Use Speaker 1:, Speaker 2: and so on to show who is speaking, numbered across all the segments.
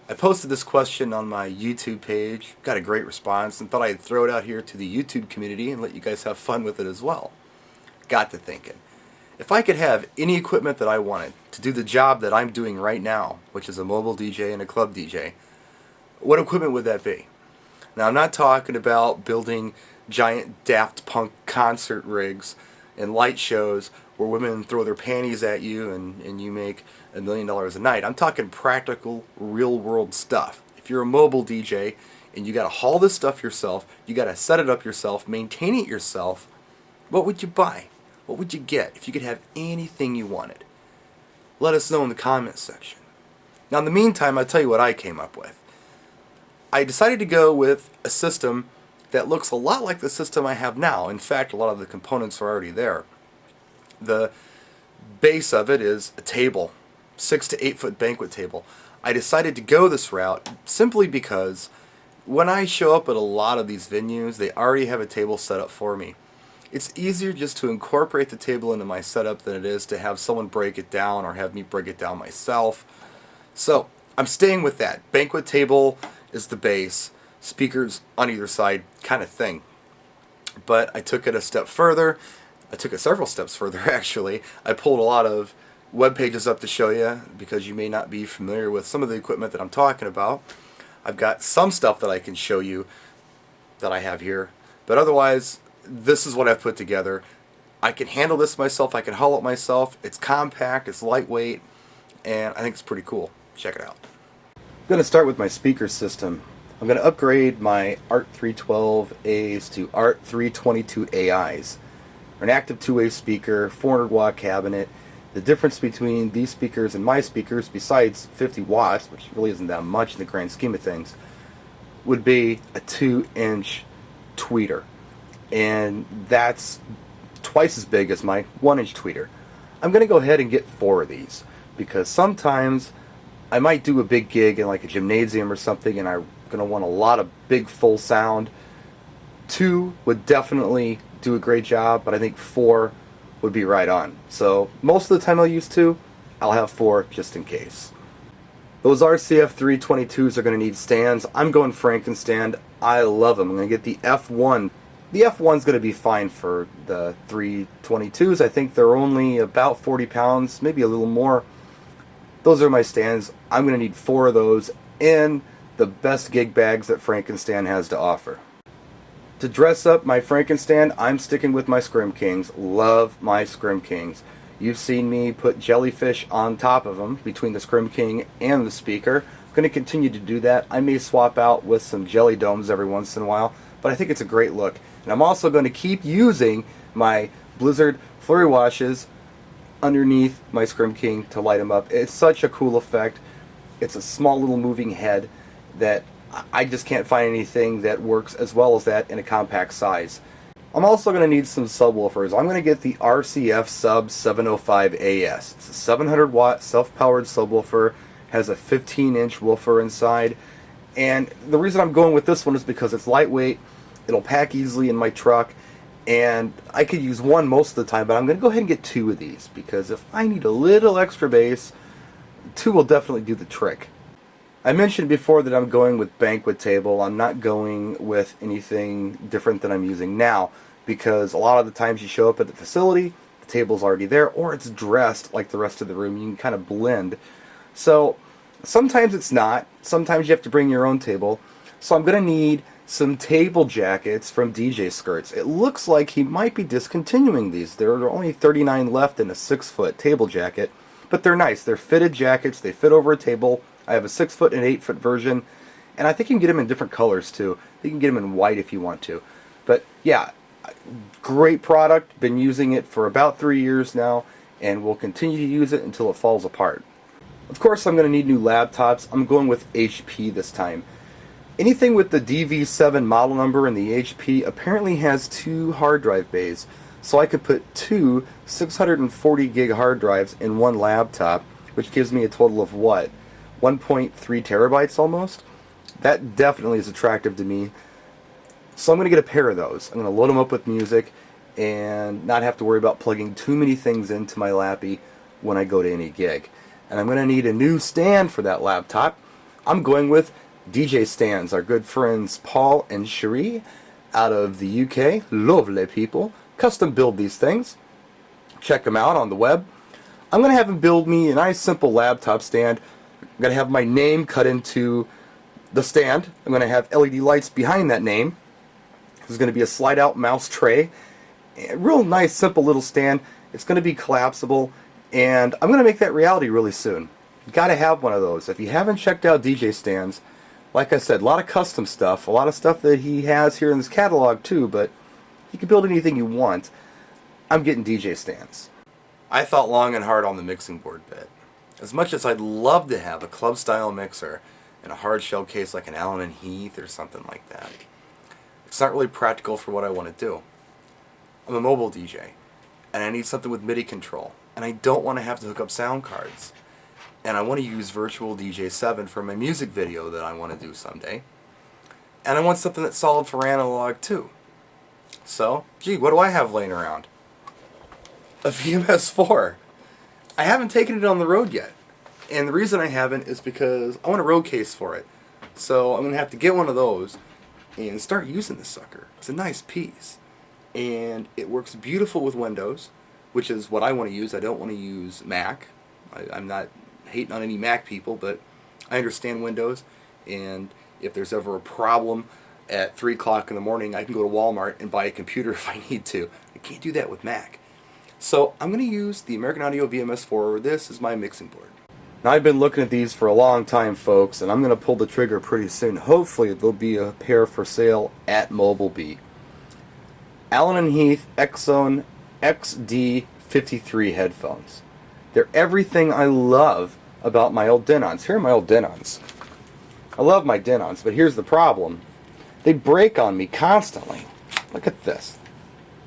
Speaker 1: I posted this question on my YouTube page, got a great response, and thought I'd throw it out here to the YouTube community and let you guys have fun with it as well. Got to thinking, if I could have any equipment that I wanted to do the job that I'm doing right now, which is a mobile DJ and a club DJ, what equipment would that be? Now, I'm not talking about building giant Daft Punk concert rigs and light shows where women throw their panties at you and you make $1 million a night. I'm talking practical, real-world stuff. If you're a mobile DJ and you got to haul this stuff yourself, you got to set it up yourself, maintain it yourself, what would you buy? What would you get if you could have anything you wanted? Let us know in the comments section. Now, in the meantime, I'll tell you what I came up with. I decided to go with a system that looks a lot like the system I have now. In fact, a lot of the components are already there. The base of it is a table, 6 to 8 foot banquet table. I decided to go this route simply because when I show up at a lot of these venues, they already have a table set up for me. It's easier just to incorporate the table into my setup than it is to have someone break it down or have me break it down myself. So I'm staying with that. Banquet table is the base, speakers on either side kind of thing. But I took it a step further. I took it several steps further, actually. I pulled a lot of web pages up to show you because you may not be familiar with some of the equipment that I'm talking about. I've got some stuff that I can show you that I have here, but otherwise, this is what I've put together. I can handle this myself. I can haul it myself. It's compact, it's lightweight, and I think it's pretty cool. Check it out. I'm going to start with my speaker system. I'm going to upgrade my ART 312As to ART 322 AIs. An active two-way speaker, 400 watt cabinet. The difference between these speakers and my speakers, besides 50 watts, which really isn't that much in the grand scheme of things, would be a 2-inch tweeter. And that's twice as big as my 1-inch tweeter. I'm going to go ahead and get 4 of these because sometimes I might do a big gig in like a gymnasium or something and I'm going to want a lot of big full sound. 2 would definitely do a great job, but I think 4 would be right on. So most of the time I'll use 2. I'll have 4 just in case. Those RCF 322s are going to need stands. I'm going Frankenstand. I love them. I'm going to get the F1. The F1's going to be fine for the 322s. I think they're only about 40 pounds, maybe a little more. Those are my stands. I'm going to need 4 of those and the best gig bags that Frankenstand has to offer. To dress up my Frankenstand, I'm sticking with my Scrim Kings. Love my Scrim Kings. You've seen me put jellyfish on top of them between the Scrim King and the speaker. I'm going to continue to do that. I may swap out with some jelly domes every once in a while, but I think it's a great look. And I'm also going to keep using my Blizzard Flurry Washes underneath my Scrim King to light them up. It's such a cool effect. It's a small little moving head that I just can't find anything that works as well as that in a compact size. I'm also going to need some subwoofers. I'm going to get the RCF Sub 705AS. It's a 700 watt self-powered subwoofer, has a 15-inch woofer inside, and the reason I'm going with this one is because it's lightweight, it'll pack easily in my truck, and I could use one most of the time, but I'm going to go ahead and get 2 of these because if I need a little extra bass, 2 will definitely do the trick. I mentioned before that I'm going with banquet table. I'm not going with anything different than I'm using now because a lot of the times you show up at the facility, the table's already there, or it's dressed like the rest of the room. You can kind of blend. So sometimes it's not. Sometimes you have to bring your own table. So I'm going to need some table jackets from DJ Skirts. It looks like he might be discontinuing these. There are only 39 left in a 6-foot table jacket, but they're nice. They're fitted jackets. They fit over a table. I have a 6-foot and 8-foot version, and I think you can get them in different colors too. You can get them in white if you want to. But yeah, great product. Been using it for about 3 years now, and will continue to use it until it falls apart. Of course, I'm going to need new laptops. I'm going with HP this time. Anything with the DV7 model number and the HP apparently has 2 hard drive bays, so I could put 2 640 gig hard drives in one laptop, which gives me a total of what? 1.3 terabytes almost. That definitely is attractive to me. So I'm going to get a pair of those. I'm going to load them up with music and not have to worry about plugging too many things into my lappy when I go to any gig. And I'm going to need a new stand for that laptop. I'm going with DJ stands. Our good friends Paul and Cherie out of the UK. Lovely people. Custom build these things. Check them out on the web. I'm going to have them build me a nice simple laptop stand. I'm going to have my name cut into the stand. I'm going to have LED lights behind that name. There's going to be a slide out mouse tray. A real nice simple little stand. It's going to be collapsible, and I'm going to make that reality really soon. You got to have one of those. If you haven't checked out DJ stands, like I said, a lot of custom stuff, a lot of stuff that he has here in this catalog too, but you can build anything you want. I'm getting DJ stands. I thought long and hard on the mixing board bit. As much as I'd love to have a club style mixer in a hard shell case like an Allen & Heath or something like that, it's not really practical for what I want to do. I'm a mobile DJ, and I need something with MIDI control, and I don't want to have to hook up sound cards. And I want to use Virtual DJ 7 for my music video that I want to do someday. And I want something that's solid for analog too. So, gee, what do I have laying around? A VMS4. I haven't taken it on the road yet. And the reason I haven't is because I want a road case for it. So I'm going to have to get one of those and start using this sucker. It's a nice piece. And it works beautiful with Windows, which is what I want to use. I don't want to use Mac. I'm not hating on any Mac people, but I understand Windows. And if there's ever a problem at 3 o'clock in the morning, I can go to Walmart and buy a computer if I need to. I can't do that with Mac. So I'm going to use the American Audio VMS4. This is my mixing board. Now, I've been looking at these for a long time, folks, and I'm going to pull the trigger pretty soon. Hopefully there'll be a pair for sale at MobileBee. Allen & Heath Exxon XD53 headphones. They're everything I love about my old Denons. Here are my old Denons. I love my Denons, but here's the problem. They break on me constantly. Look at this.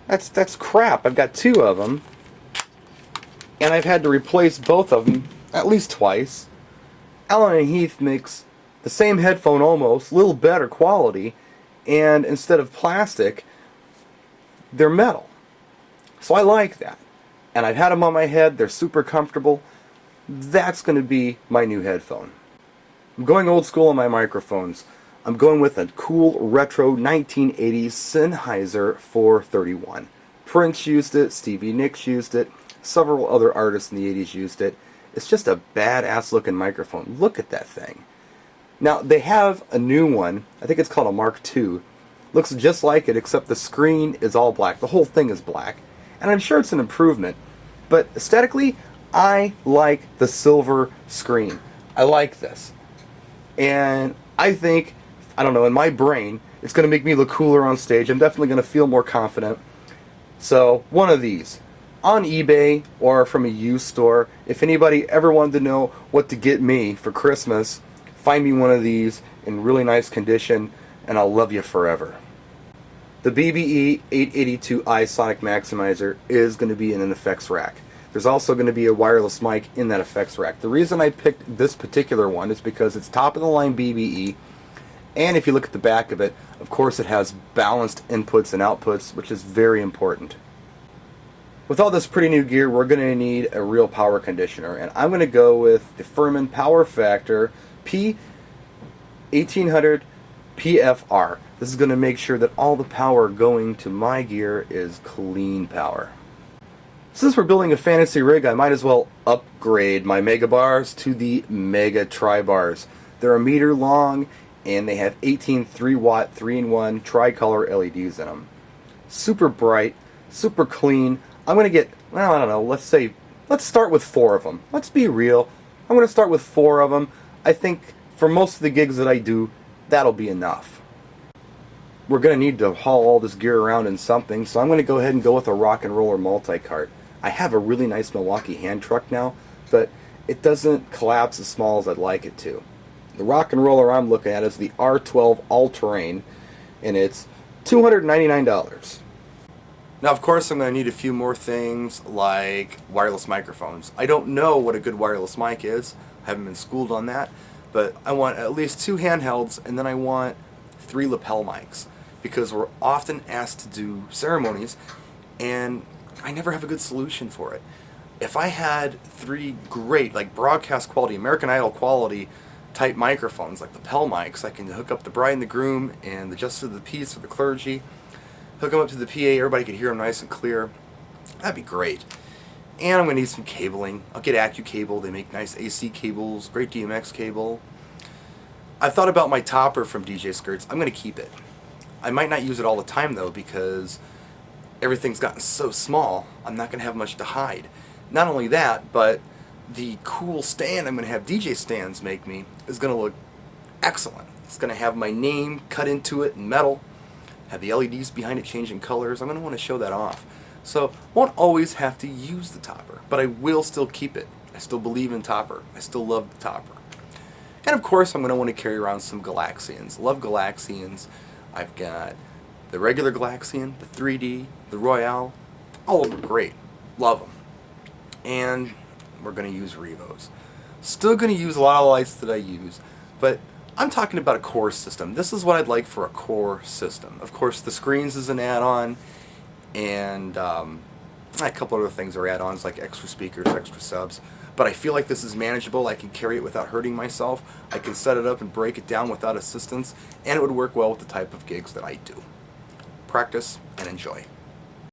Speaker 1: That's crap. I've got 2 of them, and I've had to replace both of them at least twice. Allen & Heath makes the same headphone almost, a little better quality, and instead of plastic, they're metal. So I like that. And I've had them on my head. They're super comfortable. That's going to be my new headphone. I'm going old school on my microphones. I'm going with a cool retro 1980s Sennheiser 431. Prince used it, Stevie Nicks used it, several other artists in the 80s used it. It's just a badass looking microphone. Look at that thing. Now, they have a new one. I think it's called a Mark II. Looks just like it, except the screen is all black. The whole thing is black. And I'm sure it's an improvement. But aesthetically, I like the silver screen. I like this. And I think, I don't know, in my brain, it's going to make me look cooler on stage. I'm definitely going to feel more confident. So, one of these. On eBay or from a used store, if anybody ever wanted to know what to get me for Christmas, find me one of these in really nice condition, and I'll love you forever. The BBE 882i Sonic Maximizer is going to be in an effects rack. There's also going to be a wireless mic in that effects rack. The reason I picked this particular one is because it's top of the line BBE, and if you look at the back of it, of course it has balanced inputs and outputs, which is very important. With all this pretty new gear, we're going to need a real power conditioner, and I'm going to go with the Furman Power Factor P1800 PFR. This is going to make sure that all the power going to my gear is clean power. Since we're building a fantasy rig, I might as well upgrade my Mega Bars to the Mega Tri-Bars. They're a meter long, and they have 18 3-watt 3-in-1 tricolor LEDs in them. Super bright, super clean. I'm going to get, well, I don't know, let's start with 4 of them. Let's be real. I'm going to start with 4 of them. I think for most of the gigs that I do, that'll be enough. We're going to need to haul all this gear around in something, so I'm going to go ahead and go with a Rock and Roller multi-cart. I have a really nice Milwaukee hand truck now, but it doesn't collapse as small as I'd like it to. The Rock and Roller I'm looking at is the R12 All-Terrain, and it's $299. Now, of course, I'm going to need a few more things like wireless microphones. I don't know what a good wireless mic is. I haven't been schooled on that. But I want at least 2 handhelds, and then I want 3 lapel mics. Because we're often asked to do ceremonies, and I never have a good solution for it. If I had 3 great, like broadcast quality, American Idol quality type microphones like lapel mics. I can hook up the bride and the groom and the justice of the peace or the clergy, hook them up to the PA, everybody can hear them nice and clear. That'd be great. And I'm going to need some cabling. I'll get AccuCable. They make nice AC cables, great DMX cable. I've thought about my topper from DJ Skirts. I'm going to keep it. I might not use it all the time though, because everything's gotten so small, I'm not going to have much to hide. Not only that, but the cool stand I'm going to have DJ Stands make me is going to look excellent. It's going to have my name cut into it in metal, have the LEDs behind it changing colors. I'm going to want to show that off. So won't always have to use the topper, but I will still keep it. I still believe in topper. I still love the topper. And of course I'm going to want to carry around some Galaxians. Love Galaxians. I've got the regular Galaxian, the 3D, the Royale. All of them great. Love them. And we're going to use Revos. Still going to use a lot of lights that I use, but I'm talking about a core system. This is what I'd like for a core system. Of course the screens is an add-on, and a couple other things are add-ons like extra speakers, extra subs. But I feel like this is manageable. I can carry it without hurting myself. I can set it up and break it down without assistance, and it would work well with the type of gigs that I do. Practice and enjoy.